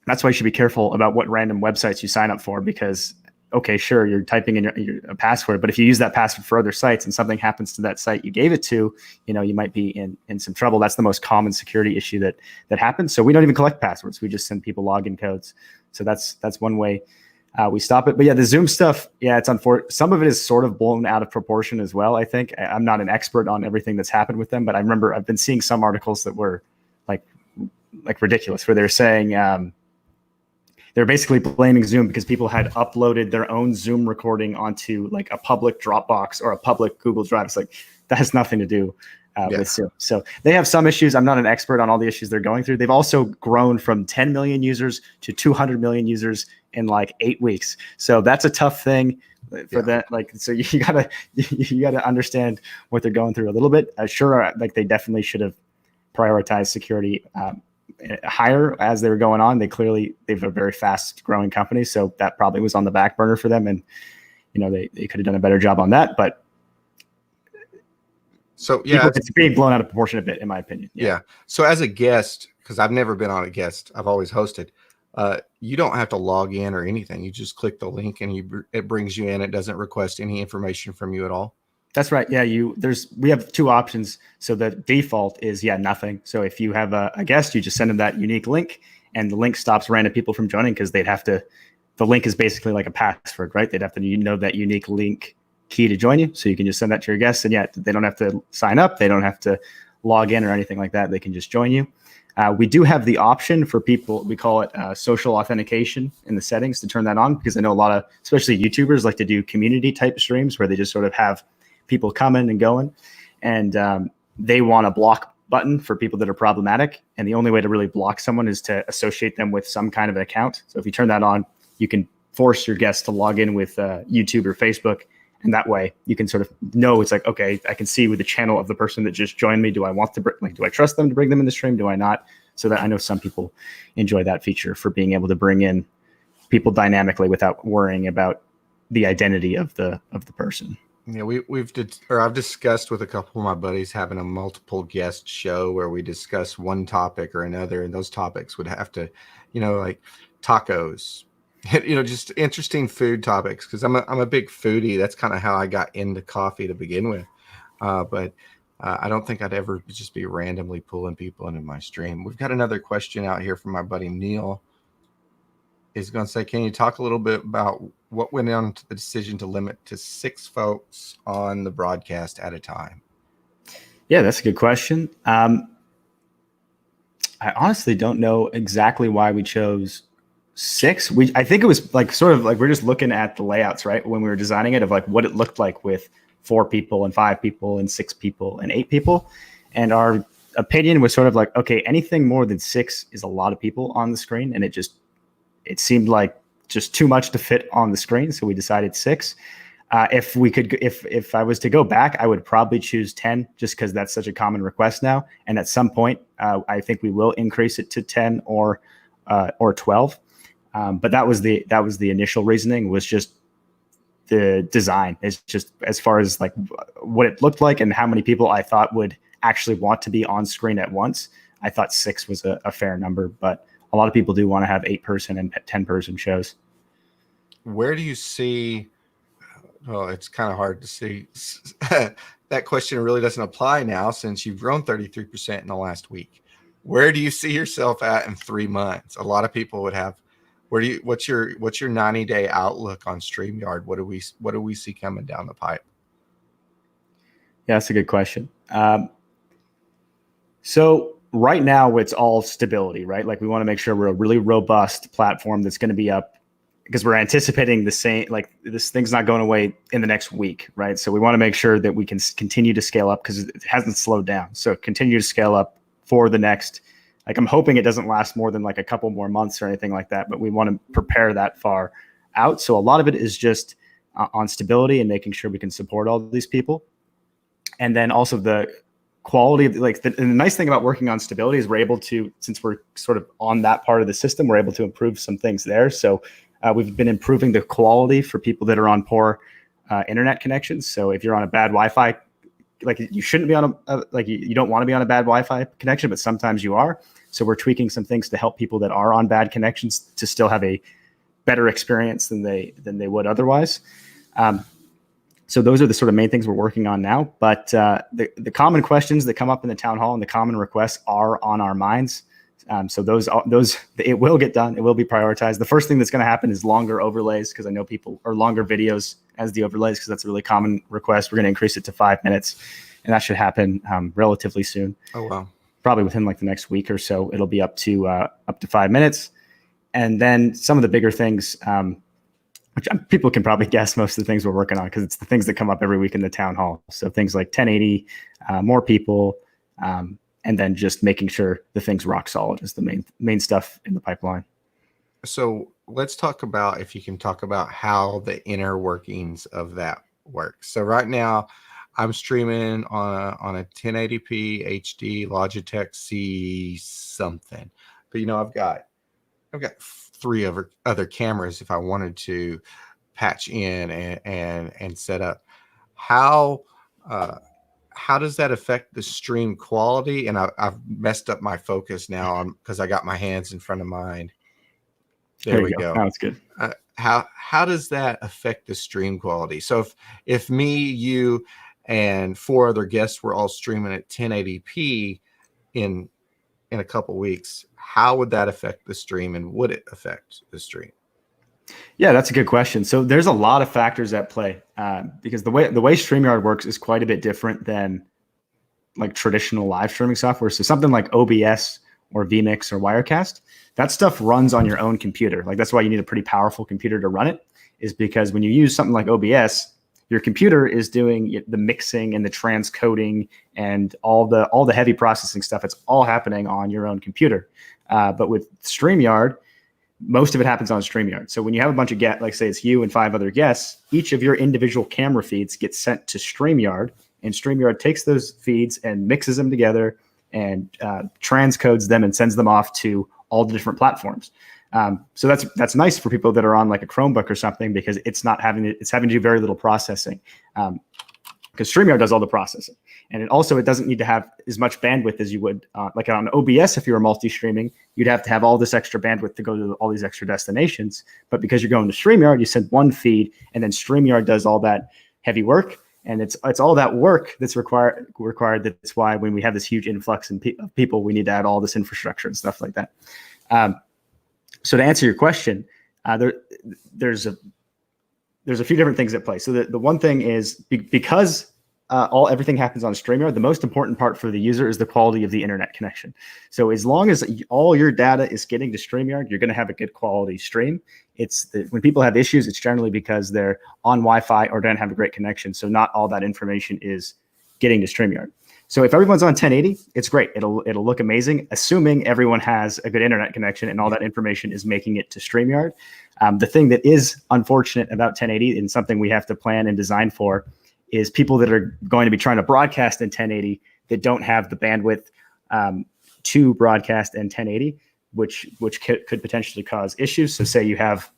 That's why you should be careful about what random websites you sign up for, because okay, sure, you're typing in your password, but if you use that password for other sites and something happens to that site you gave it to, you might be in some trouble. That's the most common security issue that happens. So we don't even collect passwords. We just send people login codes. So that's one way we stop it. But yeah, the Zoom stuff, it's unfortunate. Some of it is sort of blown out of proportion as well, I think. I'm not an expert on everything that's happened with them, but I remember I've been seeing some articles that were like ridiculous, where they're saying they're basically blaming Zoom because people had uploaded their own Zoom recording onto like a public Dropbox or a public Google Drive. It's like, that has nothing to do with Zoom. So they have some issues. I'm not an expert on all the issues they're going through. They've also grown from 10 million users to 200 million users in like 8 weeks. So that's a tough thing for that. Like, so you gotta understand what they're going through a little bit. Sure, like they definitely should have prioritized security higher as they were going on. They've a very fast growing company. So that probably was on the back burner for them. And, they could have done a better job on that, but so yeah, it's being blown out of proportion a bit, in my opinion. Yeah. So as a guest, because I've never been on a guest, I've always hosted. You don't have to log in or anything. You just click the link and it brings you in. It doesn't request any information from you at all. That's right. Yeah, we have two options. So the default is nothing. So if you have a guest, you just send them that unique link, and the link stops random people from joining because they'd have to the link is basically like a password, right? They'd have to know that unique link key to join you. So you can just send that to your guests, and they don't have to sign up. They don't have to log in or anything like that. They can just join you. We do have the option for people, we call it social authentication in the settings, to turn that on, because I know a lot of, especially YouTubers, like to do community type streams where they just sort of have people coming and going. And they want a block button for people that are problematic. And the only way to really block someone is to associate them with some kind of an account. So if you turn that on, you can force your guests to log in with YouTube or Facebook. And that way you can sort of know, it's like, okay, I can see with the channel of the person that just joined me. Do I want to do I trust them to bring them in the stream? Do I not? So that I know some people enjoy that feature for being able to bring in people dynamically without worrying about the identity of the person. Yeah, I've discussed with a couple of my buddies having a multiple guest show where we discuss one topic or another, and those topics would have to, like tacos, just interesting food topics, because I'm a big foodie. That's kind of how I got into coffee to begin with. But I don't think I'd ever just be randomly pulling people into my stream. We've got another question out here from my buddy Neil. He's going to say, can you talk a little bit about what went into the decision to limit to 6 folks on the broadcast at a time? Yeah, that's a good question. I honestly don't know exactly why we chose 6. I think it was like sort of like we're just looking at the layouts, right? When we were designing it, of like what it looked like with 4 people and 5 people and 6 people and 8 people. And our opinion was sort of like, okay, anything more than 6 is a lot of people on the screen. And it seemed like just too much to fit on the screen. So we decided 6. If I was to go back, I would probably choose 10, just because that's such a common request now. And at some point, I think we will increase it to 10 or 12. But that was the initial reasoning, was just the design. It's just as far as like what it looked like and how many people I thought would actually want to be on screen at once. I thought 6 was a fair number, but a lot of people do want to have 8-person and 10-person shows. Where do you see? Well, it's kind of hard to see. That question really doesn't apply now, since you've grown 33% in the last week. Where do you see yourself at in 3 months? A lot of people would have. What's your 90-day outlook on StreamYard? What do we see coming down the pipe? Yeah, that's a good question. So right now it's all stability, right? Like we want to make sure we're a really robust platform that's going to be up, because we're anticipating the same, like this thing's not going away in the next week, right? So we want to make sure that we can continue to scale up, because it hasn't slowed down. So continue to scale up for the next, like I'm hoping it doesn't last more than like a couple more months or anything like that, but we want to prepare that far out. So a lot of it is just on stability and making sure we can support all these people. And then also the quality of the nice thing about working on stability is we're able to, since we're sort of on that part of the system, we're able to improve some things there. So we've been improving the quality for people that are on poor internet connections. So if you're on a bad Wi-Fi, like you shouldn't be on you don't want to be on a bad Wi-Fi connection, but sometimes you are. So we're tweaking some things to help people that are on bad connections to still have a better experience than they would otherwise. So those are the sort of main things we're working on now. But the common questions that come up in the town hall and the common requests are on our minds. So those it will get done. It will be prioritized. The first thing that's going to happen is longer overlays, because I know people, or longer videos as the overlays, because that's a really common request. We're going to increase it to 5 minutes, and that should happen relatively soon. Oh wow! Probably within like the next week or so, it'll be up to 5 minutes. And then some of the bigger things, which people can probably guess most of the things we're working on, because it's the things that come up every week in the town hall. So things like 1080, more people. And then just making sure the thing's rock solid is the main stuff in the pipeline. So let's talk about, if you can talk about how the inner workings of that works. So right now I'm streaming on a 1080p HD Logitech C something, but I've got 3 other cameras if I wanted to patch in and set up. How does that affect the stream quality? And I've messed up my focus now because I got my hands in front of mine. There we go. That's good. How does that affect the stream quality? So if me, you, and 4 other guests were all streaming at 1080p in a couple weeks, how would that affect the stream, and would it affect the stream? Yeah, that's a good question. So there's a lot of factors at play because the way StreamYard works is quite a bit different than like traditional live streaming software. So something like OBS or vMix or Wirecast, that stuff runs on your own computer. Like that's why you need a pretty powerful computer to run it, is because when you use something like OBS, your computer is doing the mixing and the transcoding and all the heavy processing stuff. It's all happening on your own computer. But with StreamYard, most of it happens on StreamYard. So when you have a bunch of guests, like say it's you and 5 other guests, each of your individual camera feeds get sent to StreamYard, and StreamYard takes those feeds and mixes them together and transcodes them and sends them off to all the different platforms. So that's nice for people that are on like a Chromebook or something, because it's having to do very little processing. Because StreamYard does all the processing, and it doesn't need to have as much bandwidth as you would like on OBS. If you were multi-streaming, you'd have to have all this extra bandwidth to go to all these extra destinations. But because you're going to StreamYard, you send one feed, and then StreamYard does all that heavy work, and it's all that work that's required. That's why when we have this huge influx of people, we need to add all this infrastructure and stuff like that. So to answer your question, there's a few different things at play. So the one thing is because everything happens on StreamYard, the most important part for the user is the quality of the internet connection. So as long as all your data is getting to StreamYard, you're going to have a good quality stream. When people have issues, it's generally because they're on Wi-Fi or don't have a great connection. So not all that information is getting to StreamYard. So if everyone's on 1080, it's great. It'll look amazing, assuming everyone has a good internet connection and all that information is making it to StreamYard. The thing that is unfortunate about 1080 and something we have to plan and design for is people that are going to be trying to broadcast in 1080 that don't have the bandwidth to broadcast in 1080, which could potentially cause issues. So say you have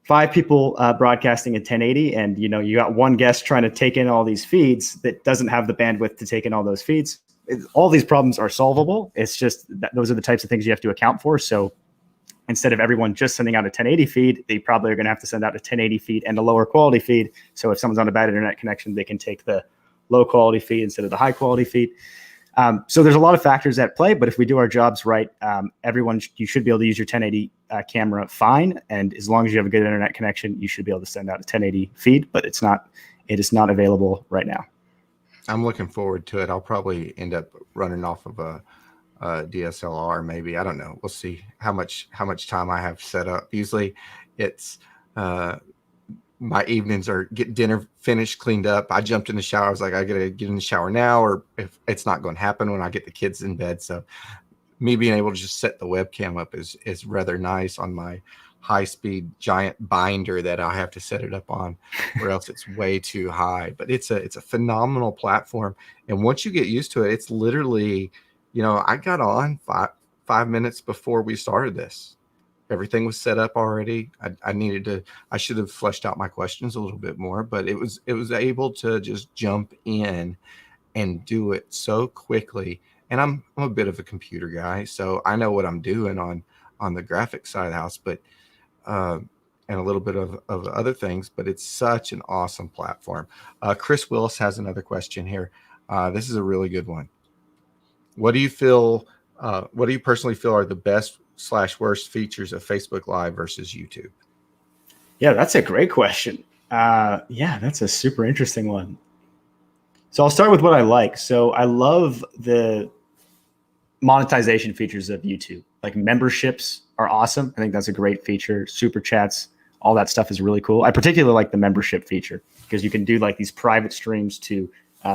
5 people broadcasting at 1080, and you got one guest trying to take in all these feeds that doesn't have the bandwidth to take in all those feeds. All these problems are solvable. It's just that those are the types of things you have to account for. So instead of everyone just sending out a 1080 feed, they probably are going to have to send out a 1080 feed and a lower quality feed. So if someone's on a bad internet connection, they can take the low quality feed instead of the high quality feed. So there's a lot of factors at play, but if we do our jobs right, you should be able to use your 1080 camera fine. And as long as you have a good internet connection, you should be able to send out a 1080 feed, but it is not available right now. I'm looking forward to it. I'll probably end up running off of a DSLR, maybe. I don't know. We'll see how much time I have set up. Usually it's my evenings are get dinner finished, cleaned up. I jumped in the shower. I was like, I gotta get in the shower now, or if it's not going to happen when I get the kids in bed. So me being able to just set the webcam up is rather nice on my high-speed giant binder that I have to set it up on, or else it's way too high. But it's a phenomenal platform, and once you get used to it, it's literally, I got on five minutes before we started this. Everything was set up already. I should have fleshed out my questions a little bit more, but it was able to just jump in and do it so quickly. And I'm a bit of a computer guy, so I know what I'm doing on the graphics side of the house, but and a little bit of other things, but it's such an awesome platform. Chris Willis has another question here. This is a really good one. What do you personally feel are the best/worst features of Facebook Live versus YouTube? Yeah, that's a great question. That's a super interesting one. So I'll start with what I like. So I love the monetization features of YouTube. Like memberships are awesome. I think that's a great feature. Super chats, all that stuff is really cool. I particularly like the membership feature because you can do like these private streams to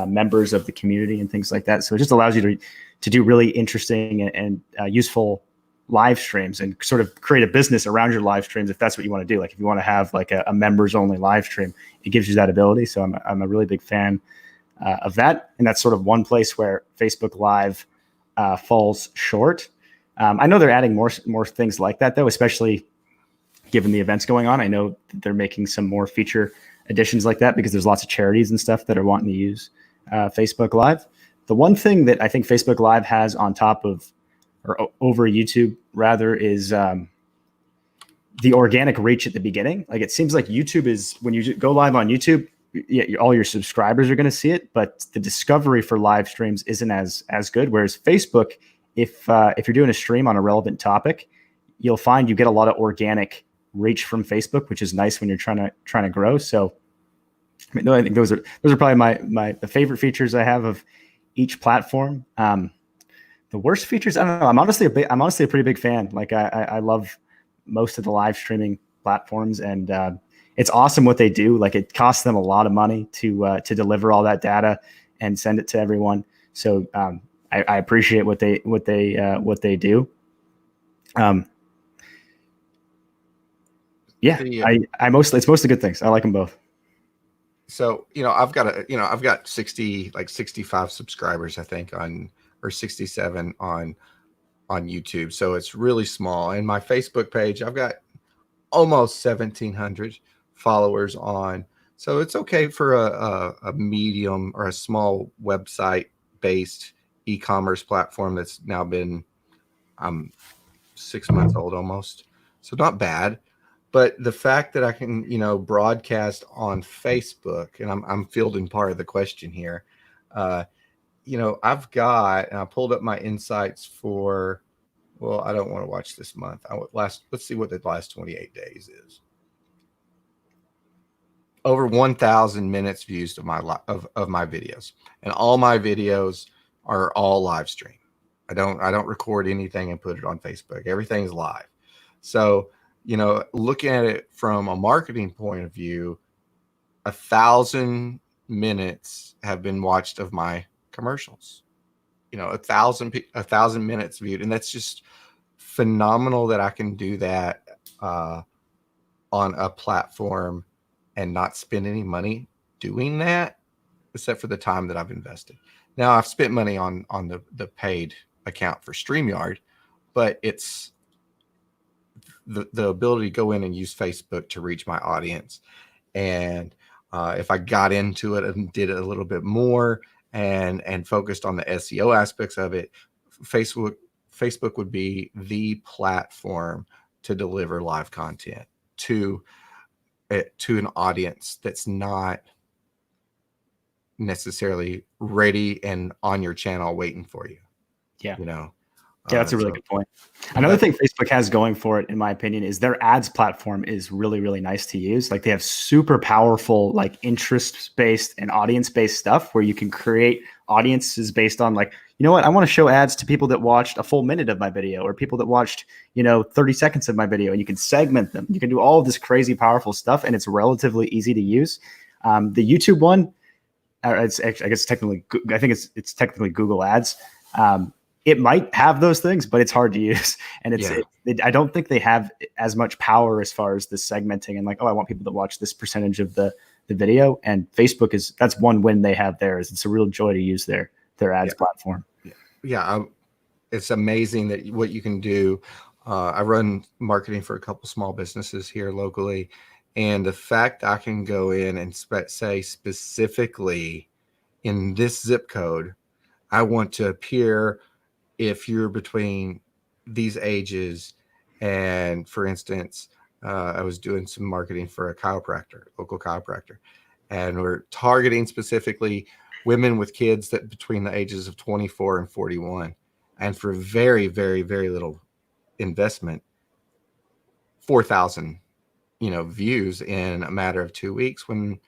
members of the community and things like that. So it just allows you to do really interesting and useful live streams and sort of create a business around your live streams if that's what you want to do. Like if you want to have like a members only live stream, it gives you that ability. So I'm a really big fan of that. And that's sort of one place where Facebook Live falls short. I know they're adding more things like that though, especially given the events going on. I know they're making some more feature additions like that because there's lots of charities and stuff that are wanting to use Facebook Live. The one thing that I think Facebook Live has on top of, or over YouTube rather, is the organic reach at the beginning. Like it seems like YouTube is, when you go live on YouTube, all your subscribers are going to see it, but the discovery for live streams isn't as good. Whereas Facebook, if you're doing a stream on a relevant topic, you'll find you get a lot of organic reach from Facebook, which is nice when you're trying to grow. So I mean, I think those are probably the favorite features I have of each platform. The worst features, I don't know. I'm honestly a pretty big fan. Like I love most of the live streaming platforms, and it's awesome what they do. Like it costs them a lot of money to deliver all that data and send it to everyone. So I appreciate what they do. It's mostly good things. I like them both. So, I've got 65 subscribers, I think, or 67 on YouTube. So it's really small. And my Facebook page, I've got almost 1,700 followers on. So it's okay for a medium or a small website based e-commerce platform that's now been 6 months old almost. So not bad. But the fact that I can, broadcast on Facebook, and I'm fielding part of the question here. I've got, and I pulled up my insights for, well, I don't want to watch this month. Let's see what the last 28 days is. Over 1,000 minutes views of my videos, and all my videos are all live stream. I don't record anything and put it on Facebook. Everything's live. So, looking at it from a marketing point of view, 1,000 minutes have been watched of my commercials. 1,000 minutes viewed, and that's just phenomenal that I can do that on a platform and not spend any money doing that, except for the time that I've invested. Now I've spent money on the paid account for Streamyard, but it's the ability to go in and use Facebook to reach my audience. And if I got into it and did it a little bit more and focused on the SEO aspects of it, Facebook would be the platform to deliver live content to an audience that's not necessarily ready and on your channel waiting for you. Yeah. Yeah, that's a really good point. Another thing Facebook has going for it, in my opinion, is their ads platform is really, really nice to use. Like they have super powerful, like interest-based and audience-based stuff where you can create audiences based on like, I want to show ads to people that watched a full minute of my video or people that watched, 30 seconds of my video, and you can segment them. You can do all of this crazy, powerful stuff, and it's relatively easy to use. The YouTube one, I think it's technically Google Ads. It might have those things, but it's hard to use. And I don't think they have as much power as far as the segmenting and like, I want people to watch this percentage of the video. And Facebook that's one win they have there. Is it's a real joy to use their ads platform. Yeah. It's amazing that what you can do. I run marketing for a couple small businesses here locally. And the fact I can go in and say specifically in this zip code, I want to appear if you're between these ages. And for instance, I was doing some marketing for a local chiropractor, and we're targeting specifically women with kids that between the ages of 24 and 41. And for very, very, very little investment, 4,000, views in a matter of 2 weeks, when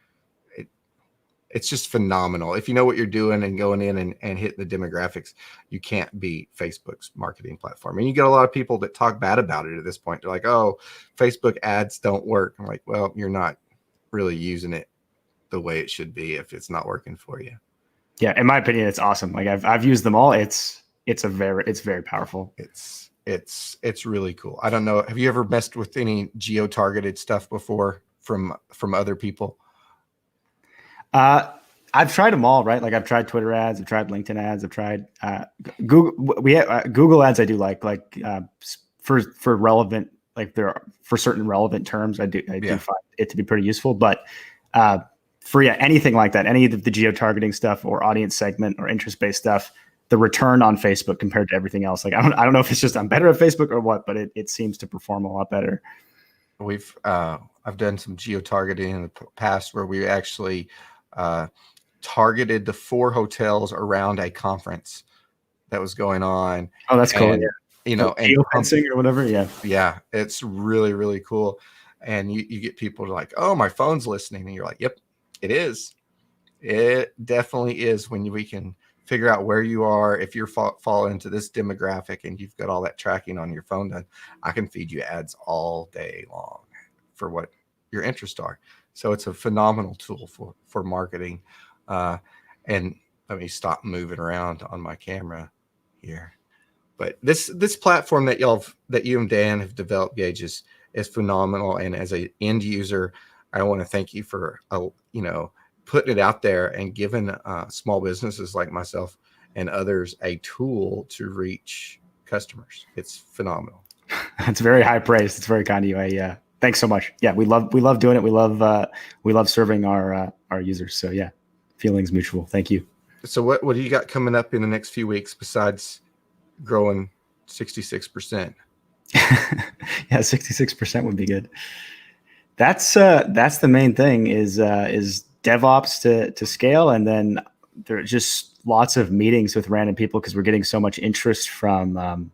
it's just phenomenal. If you know what you're doing and going in and hit the demographics, you can't beat Facebook's marketing platform. And you get a lot of people that talk bad about it at this point. They're like, oh, Facebook ads don't work. I'm like, well, you're not really using it the way it should be if it's not working for you. Yeah, in my opinion, it's awesome. Like I've used them all. It's very powerful. It's really cool. I don't know. Have you ever messed with any geo-targeted stuff before from other people? I've tried them all, right? Like I've tried Twitter ads, I've tried LinkedIn ads, I've tried Google. Google ads. I do like for relevant, like for certain relevant terms. I do find it to be pretty useful. But for anything like that, any of the geo-targeting stuff or audience segment or interest-based stuff, the return on Facebook compared to everything else, like I don't know if it's just I'm better at Facebook or what, but it seems to perform a lot better. I've done some geo-targeting in the past where we actually targeted the 4 hotels around a conference that was going on. Oh, that's cool. and geofencing or whatever. yeah, it's really, really cool. And you get people like, oh, my phone's listening. And you're like, yep, it is. It definitely is when we can figure out where you are. If you're fall into this demographic and you've got all that tracking on your phone done, I can feed you ads all day long for what your interests are. So it's a phenomenal tool for marketing. And let me stop moving around on my camera here. But this platform that you and Dan have developed, Geiges, is phenomenal. And as an end user, I want to thank you for putting it out there and giving small businesses like myself and others a tool to reach customers. It's phenomenal. That's very high praise. It's very kind of you. Thanks so much. Yeah, we love doing it. We love serving our users. So yeah, feelings mutual. Thank you. So what do you got coming up in the next few weeks besides growing 66%? Yeah, 66% would be good. That's the main thing is DevOps to scale, and then there's just lots of meetings with random people because we're getting so much interest from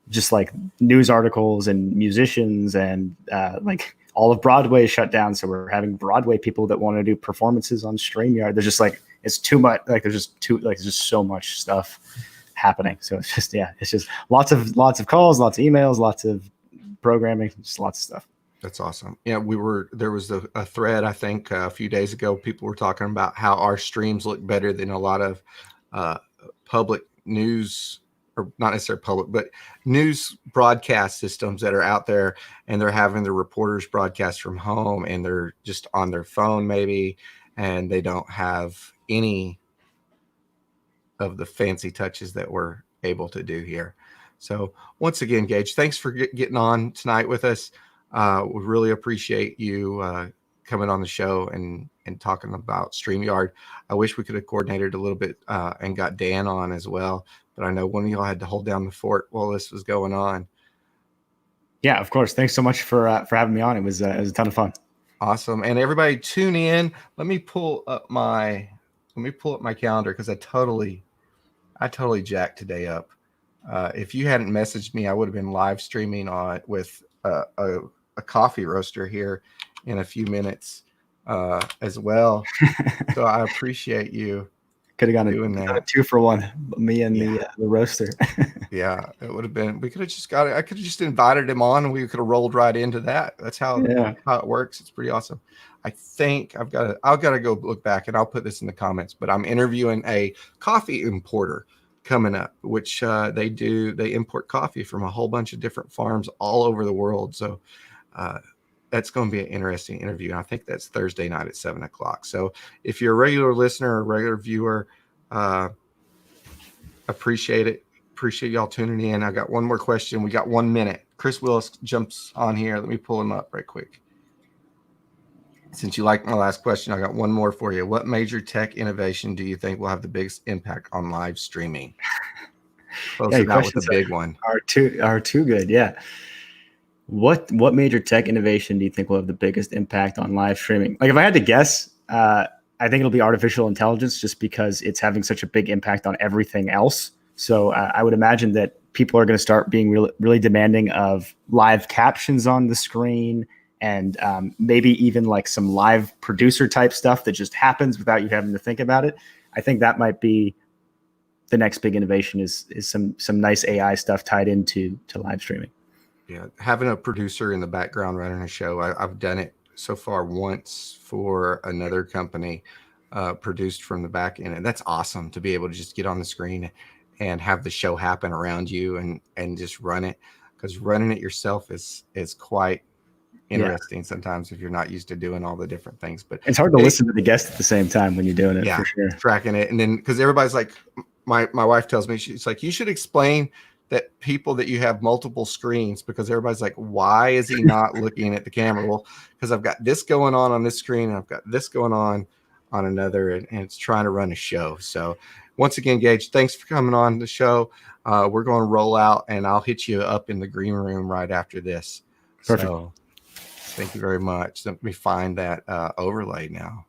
just like news articles and musicians, and like all of Broadway is shut down, so we're having Broadway people that want to do performances on StreamYard. There's just like it's too much. Like there's just so much stuff happening. So it's just lots of calls, lots of emails, lots of programming, just lots of stuff. That's awesome. Yeah, there was a thread, I think, a few days ago. People were talking about how our streams look better than a lot of public news, or not necessarily public, but news broadcast systems that are out there, and they're having the reporters broadcast from home, and they're just on their phone maybe, and they don't have any of the fancy touches that we're able to do here. So once again, Geige, thanks for getting on tonight with us. We really appreciate you coming on the show and talking about StreamYard. I wish we could have coordinated a little bit and got Dan on as well, but I know one of y'all had to hold down the fort while this was going on. Yeah, of course. Thanks so much for having me on. It was a ton of fun. Awesome. And everybody tune in. Let me pull up my calendar because I totally jacked today up. If you hadn't messaged me, I would have been live streaming on with a coffee roaster here in a few minutes as well. So I appreciate you. Could have gone a 2-for-1, me and the roaster. Yeah, it would have been. We could have just got it. I could have just invited him on, and we could have rolled right into that. That's how it works. It's pretty awesome. I think I've got to go look back, and I'll put this in the comments. But I'm interviewing a coffee importer coming up, which they import coffee from a whole bunch of different farms all over the world. So that's going to be an interesting interview. And I think that's Thursday night at 7:00. So if you're a regular listener or regular viewer, appreciate it. Appreciate y'all tuning in. I got one more question. We got 1 minute. Chris Willis jumps on here. Let me pull him up right quick. Since you liked my last question, I got one more for you. What major tech innovation do you think will have the biggest impact on live streaming? Close it out with a big one. Are too good. Yeah. What major tech innovation do you think will have the biggest impact on live streaming? Like if I had to guess, I think it'll be artificial intelligence, just because it's having such a big impact on everything else. So I would imagine that people are going to start being really, really demanding of live captions on the screen, and maybe even like some live producer type stuff that just happens without you having to think about it. I think that might be the next big innovation is some nice AI stuff tied into live streaming. Yeah, having a producer in the background running a show. I've done it so far once for another company, produced from the back end, and that's awesome to be able to just get on the screen and have the show happen around you and just run it, because running it yourself is quite interesting sometimes if you're not used to doing all the different things. But it's hard to listen to the guest at the same time when you're doing it. Yeah, for sure. Tracking it. And then because everybody's like, my wife tells me, she's like, you should explain that people that you have multiple screens, because everybody's like, why is he not looking at the camera? Well, because I've got this going on this screen, and I've got this going on another, and it's trying to run a show. So once again, Geige, thanks for coming on the show. We're going to roll out, and I'll hit you up in the green room right after this. Perfect. So thank you very much. Let me find that overlay now.